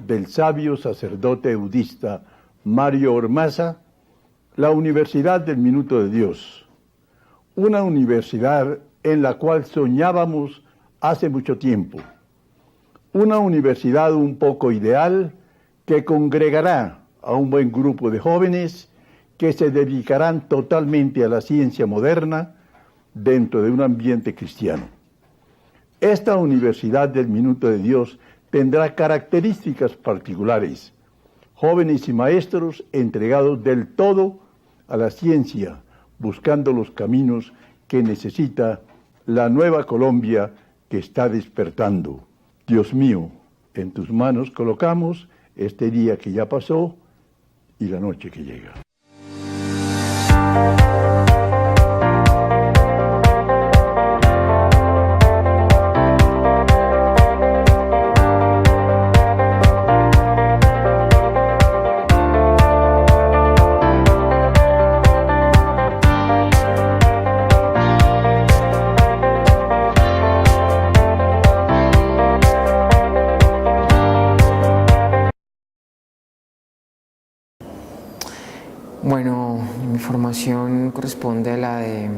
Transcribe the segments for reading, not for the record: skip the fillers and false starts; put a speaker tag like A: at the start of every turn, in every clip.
A: del sabio sacerdote budista Mario Ormaza, la Universidad del Minuto de Dios, una universidad en la cual soñábamos hace mucho tiempo, una universidad un poco ideal que congregará a un buen grupo de jóvenes que se dedicarán totalmente a la ciencia moderna dentro de un ambiente cristiano. Esta Universidad del Minuto de Dios tendrá características particulares, jóvenes y maestros entregados del todo a la ciencia, buscando los caminos que necesita la nueva Colombia que está despertando. Dios mío, en tus manos colocamos este día que ya pasó y la noche que llega.
B: Bueno, mi formación corresponde a la de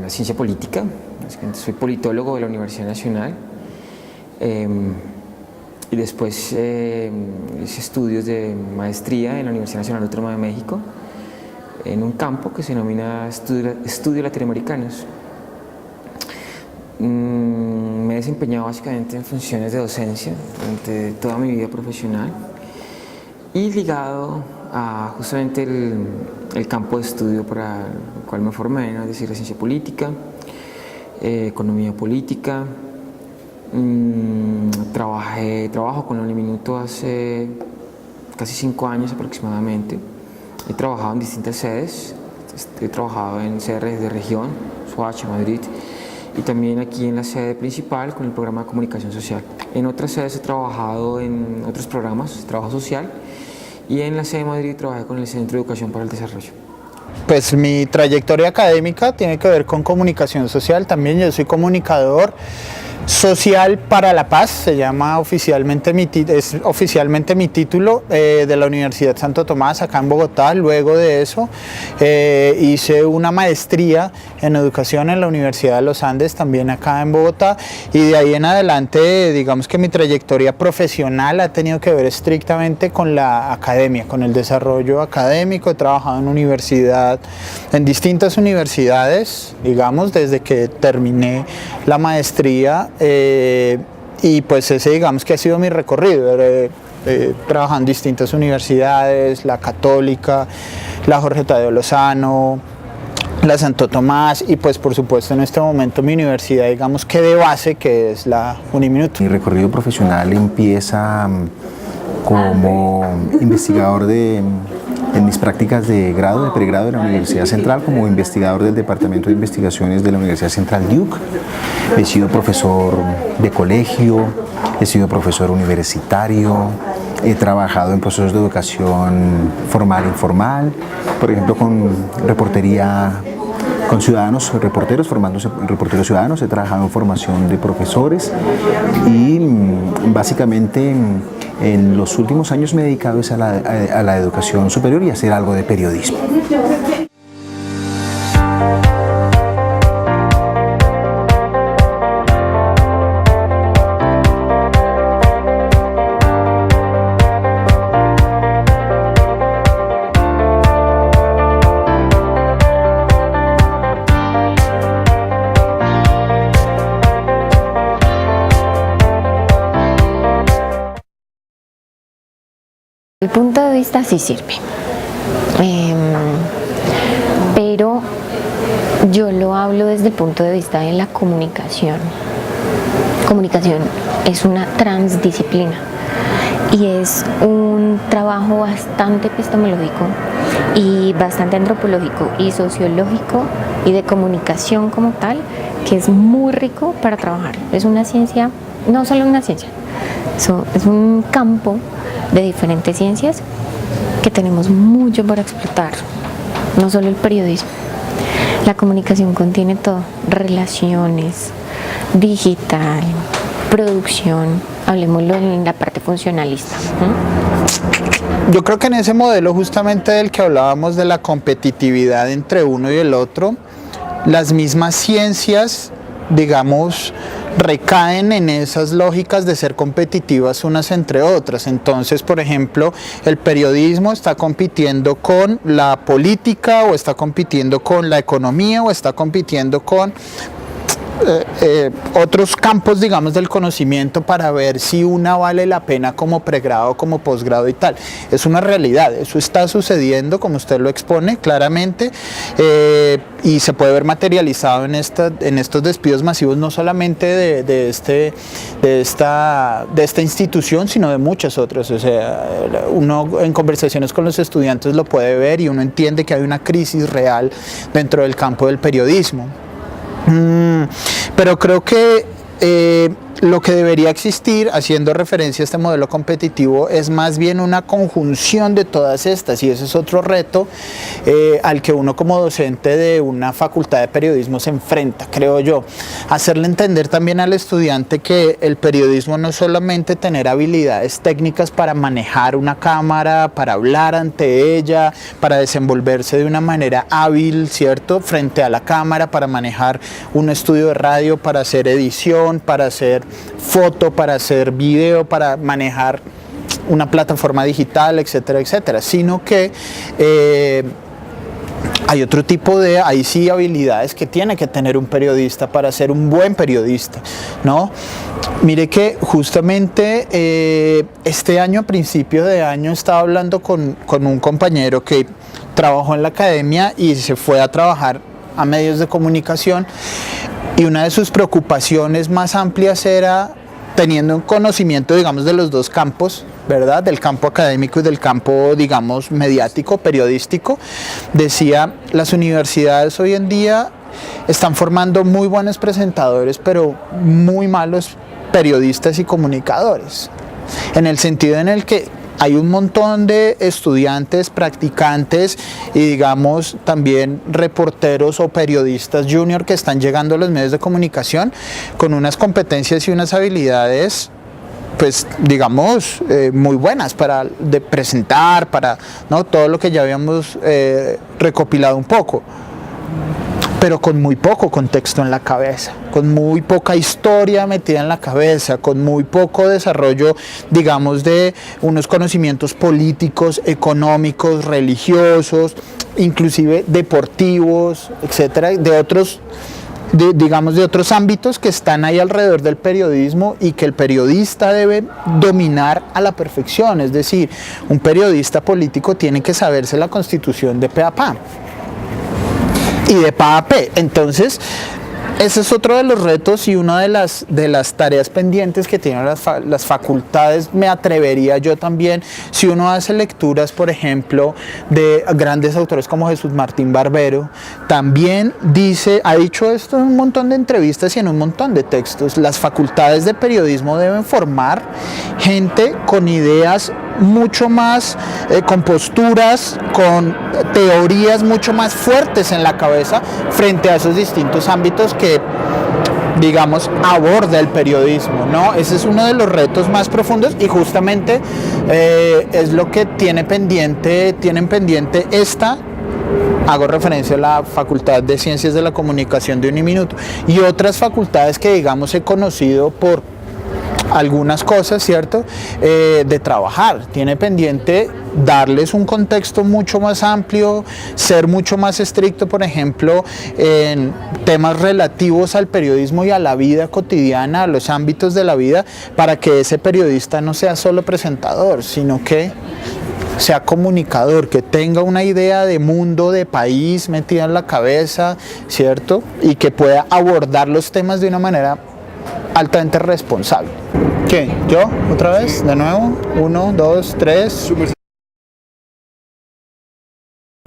B: la ciencia política. Soy politólogo de la Universidad Nacional y después hice estudios de maestría en la Universidad Nacional Autónoma de México en un campo que se denomina Estudios Latinoamericanos. Me he desempeñado básicamente en funciones de docencia durante toda mi vida profesional y ligado a justamente el campo de estudio para el cual me formé, ¿no? Es decir, la ciencia política, economía política. Trabajo con Uniminuto hace casi 5 años aproximadamente. He trabajado en distintas sedes, he trabajado en sedes de región, Soacha, Madrid, y también aquí en la sede principal con el programa de comunicación social. En otras sedes he trabajado en otros programas, trabajo social, y en la sede de Madrid trabajé con el Centro de Educación para el Desarrollo.
C: Pues mi trayectoria académica tiene que ver con comunicación social también. Yo soy comunicador social para la paz, se llama oficialmente es oficialmente mi título de la Universidad Santo Tomás acá en Bogotá. Luego de eso hice una maestría en educación en la Universidad de los Andes, también acá en Bogotá, y de ahí en adelante digamos que mi trayectoria profesional ha tenido que ver estrictamente con la academia, con el desarrollo académico. He trabajado en distintas universidades, digamos, desde que terminé la maestría. Y pues ese digamos que ha sido mi recorrido, trabajando en distintas universidades, la Católica, la Jorge Tadeo Lozano, la Santo Tomás y pues por supuesto en este momento mi universidad digamos que de base, que es la Uniminuto.
D: Mi recorrido profesional empieza como investigador en mis prácticas de grado, de pregrado de la Universidad Central, como investigador del Departamento de Investigaciones de la Universidad Central Duke. He sido profesor de colegio, he sido profesor universitario, he trabajado en procesos de educación formal e informal, por ejemplo con reportería con ciudadanos, reporteros, formándose reporteros ciudadanos. He trabajado en formación de profesores y básicamente en los últimos años me he dedicado a la educación superior y a hacer algo de periodismo.
E: El punto de vista sí sirve, pero yo lo hablo desde el punto de vista de la comunicación. Comunicación es una transdisciplina y es un trabajo bastante epistemológico y bastante antropológico y sociológico y de comunicación como tal, que es muy rico para trabajar. Es una ciencia, no solo una ciencia, es un campo de diferentes ciencias que tenemos mucho para explotar, no solo el periodismo. La comunicación contiene todo, relaciones, digital, producción, hablemoslo en la parte funcionalista.
C: Yo creo que en ese modelo justamente del que hablábamos de la competitividad entre uno y el otro, las mismas ciencias, digamos, recaen en esas lógicas de ser competitivas unas entre otras. Entonces, por ejemplo, el periodismo está compitiendo con la política, o está compitiendo con la economía, o está compitiendo con otros campos, digamos, del conocimiento, para ver si una vale la pena como pregrado, como posgrado y tal. Es una realidad, eso está sucediendo, como usted lo expone claramente, y se puede ver materializado en estos despidos masivos, no solamente de esta institución, sino de muchas otras. O sea, uno en conversaciones con los estudiantes lo puede ver y uno entiende que hay una crisis real dentro del campo del periodismo. Pero creo que lo que debería existir, haciendo referencia a este modelo competitivo, es más bien una conjunción de todas estas, y ese es otro reto al que uno como docente de una facultad de periodismo se enfrenta, creo yo. Hacerle entender también al estudiante que el periodismo no es solamente tener habilidades técnicas para manejar una cámara, para hablar ante ella, para desenvolverse de una manera hábil, ¿cierto?, frente a la cámara, para manejar un estudio de radio, para hacer edición, para hacer foto, para hacer video, para manejar una plataforma digital, etcétera, etcétera, sino que hay otro tipo de, ahí sí, habilidades que tiene que tener un periodista para ser un buen periodista, ¿no? Mire que justamente este año, a principio de año, estaba hablando con un compañero que trabajó en la academia y se fue a trabajar a medios de comunicación, y una de sus preocupaciones más amplias era, teniendo un conocimiento, digamos, de los dos campos, ¿verdad?, del campo académico y del campo, digamos, mediático, periodístico, decía: las universidades hoy en día están formando muy buenos presentadores, pero muy malos periodistas y comunicadores, en el sentido en el que hay un montón de estudiantes, practicantes y, digamos, también reporteros o periodistas junior que están llegando a los medios de comunicación con unas competencias y unas habilidades, pues, digamos, muy buenas para presentar, para, ¿no?, todo lo que ya habíamos recopilado un poco, pero con muy poco contexto en la cabeza, con muy poca historia metida en la cabeza, con muy poco desarrollo, digamos, de unos conocimientos políticos, económicos, religiosos, inclusive deportivos, etcétera, de otros, digamos, de otros ámbitos que están ahí alrededor del periodismo y que el periodista debe dominar a la perfección. Es decir, un periodista político tiene que saberse la Constitución de pe a pa y de pa a pe. Entonces, ese es otro de los retos y una de las tareas pendientes que tienen las facultades, me atrevería yo también. Si uno hace lecturas, por ejemplo, de grandes autores como Jesús Martín Barbero, también ha dicho esto en un montón de entrevistas y en un montón de textos: las facultades de periodismo deben formar gente con ideas mucho más, con posturas, con teorías mucho más fuertes en la cabeza frente a esos distintos ámbitos que, digamos, aborda el periodismo, ¿no? Ese es uno de los retos más profundos, y justamente es lo que tienen pendiente hago referencia a la Facultad de Ciencias de la Comunicación de Uniminuto y otras facultades que, digamos, he conocido por algunas cosas, ¿cierto?, de trabajar. Tiene pendiente darles un contexto mucho más amplio, ser mucho más estricto, por ejemplo, en temas relativos al periodismo y a la vida cotidiana, a los ámbitos de la vida, para que ese periodista no sea solo presentador, sino que sea comunicador, que tenga una idea de mundo, de país metida en la cabeza, ¿cierto?, y que pueda abordar los temas de una manera altamente responsable. ¿Qué? ¿Yo? ¿Otra vez? ¿De nuevo? 1, 2, 3.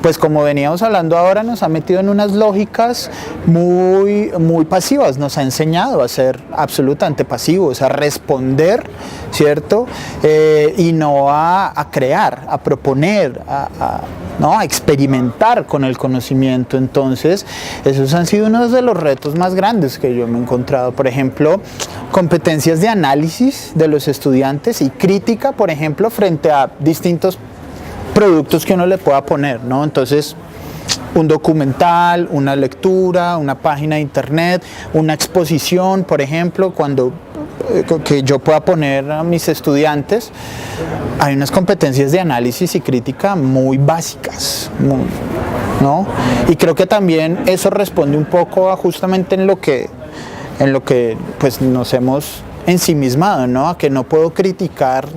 C: Pues como veníamos hablando ahora, nos ha metido en unas lógicas muy pasivas, nos ha enseñado a ser absolutamente pasivos, a responder, ¿cierto? Y no a crear, a proponer, ¿no? A experimentar con el conocimiento. Entonces, esos han sido uno de los retos más grandes que yo me he encontrado. Por ejemplo, competencias de análisis de los estudiantes y crítica, por ejemplo, frente a distintos productos que uno le pueda poner, ¿no? Entonces, un documental, una lectura, una página de internet, una exposición, por ejemplo, que yo pueda poner a mis estudiantes, hay unas competencias de análisis y crítica muy básicas, ¿no? Y creo que también eso responde un poco a justamente en lo que pues nos hemos ensimismado, ¿no? A que no puedo criticar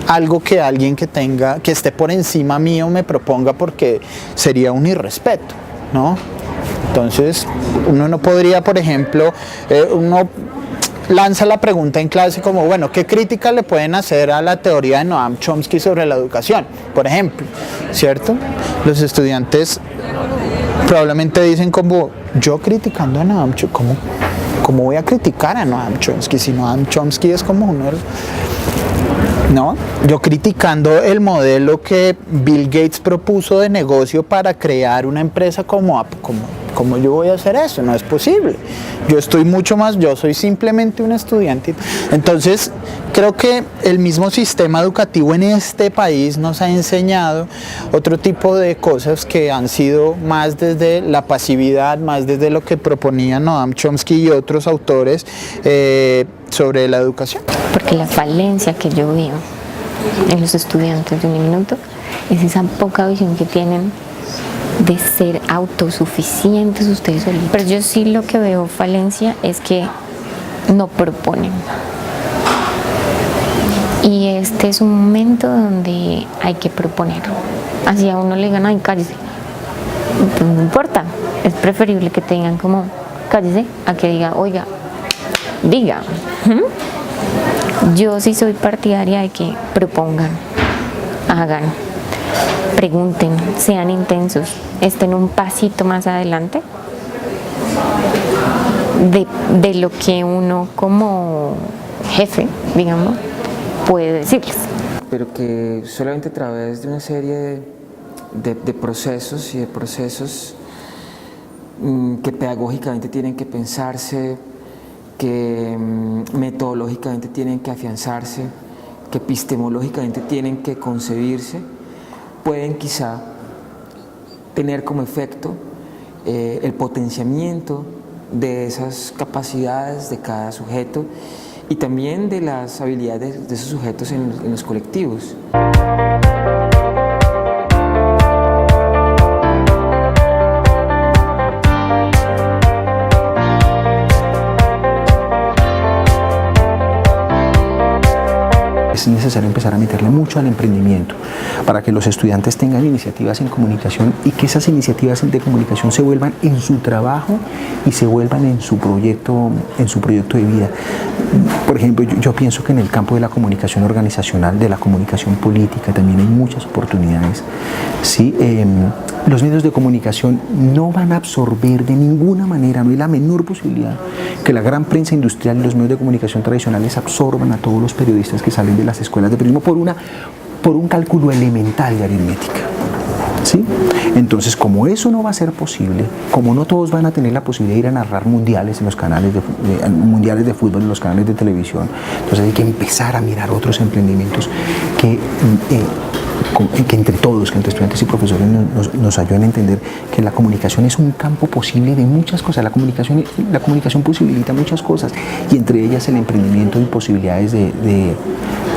C: algo que alguien que esté por encima mío me proponga, porque sería un irrespeto, ¿no? Entonces, uno no podría, por ejemplo, uno lanza la pregunta en clase como, bueno, ¿qué crítica le pueden hacer a la teoría de Noam Chomsky sobre la educación? Por ejemplo, ¿cierto? Los estudiantes probablemente dicen como, yo criticando a Noam Chomsky, ¿cómo voy a criticar a Noam Chomsky si Noam Chomsky es como uno del... ¿No? Yo criticando el modelo que Bill Gates propuso de negocio para crear una empresa como yo voy a hacer eso, no es posible. Yo soy simplemente un estudiante. Entonces, creo que el mismo sistema educativo en este país nos ha enseñado otro tipo de cosas que han sido más desde la pasividad, más desde lo que proponía Noam Chomsky y otros autores sobre la educación.
E: Porque la falencia que yo veo en los estudiantes de Uniminuto es esa poca visión que tienen de ser autosuficientes ustedes solitos. Pero yo sí lo que veo falencia es que no proponen. Y este es un momento donde hay que proponer. Así a uno le digan, ay, cállese. Pues no importa, es preferible que tengan como, cállese, a que diga, oiga, diga. Yo sí soy partidaria de que propongan, hagan, pregunten, sean intensos, estén un pasito más adelante de lo que uno como jefe, digamos, puede decirles.
B: Pero que solamente a través de una serie de procesos y de procesos que pedagógicamente tienen que pensarse, que metodológicamente tienen que afianzarse, que epistemológicamente tienen que concebirse, pueden quizá tener como efecto el potenciamiento de esas capacidades de cada sujeto y también de las habilidades de esos sujetos en los colectivos.
D: Es necesario empezar a meterle mucho al emprendimiento para que los estudiantes tengan iniciativas en comunicación y que esas iniciativas de comunicación se vuelvan en su trabajo y se vuelvan en su proyecto de vida. Por ejemplo, yo pienso que en el campo de la comunicación organizacional, de la comunicación política, también hay muchas oportunidades. ¿Sí? Los medios de comunicación no van a absorber de ninguna manera, no hay la menor posibilidad que la gran prensa industrial y los medios de comunicación tradicionales absorban a todos los periodistas que salen de las escuelas de periodismo por un cálculo elemental de aritmética. ¿Sí? Entonces, como eso no va a ser posible, como no todos van a tener la posibilidad de ir a narrar mundiales en los canales mundiales de fútbol en los canales de televisión, entonces hay que empezar a mirar otros emprendimientos que entre todos, que entre estudiantes y profesores nos ayuden a entender que la comunicación es un campo posible de muchas cosas. La comunicación posibilita muchas cosas y entre ellas el emprendimiento y posibilidades de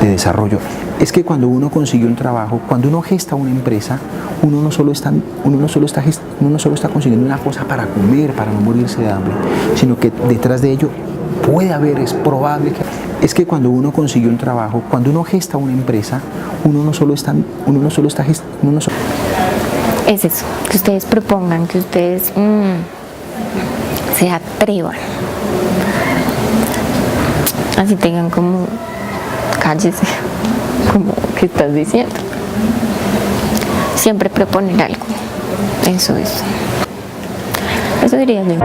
D: desarrollo. Es que cuando uno consigue un trabajo, cuando uno gesta una empresa, uno no solo está consiguiendo una cosa para comer, para no morirse de hambre, sino que detrás de ello es probable que... Es que cuando uno consigue un trabajo, cuando uno gesta una empresa,
E: Es eso, que ustedes propongan, que ustedes se atrevan. Así tengan como, cállese, como que estás diciendo. Siempre proponer algo. Eso diría yo.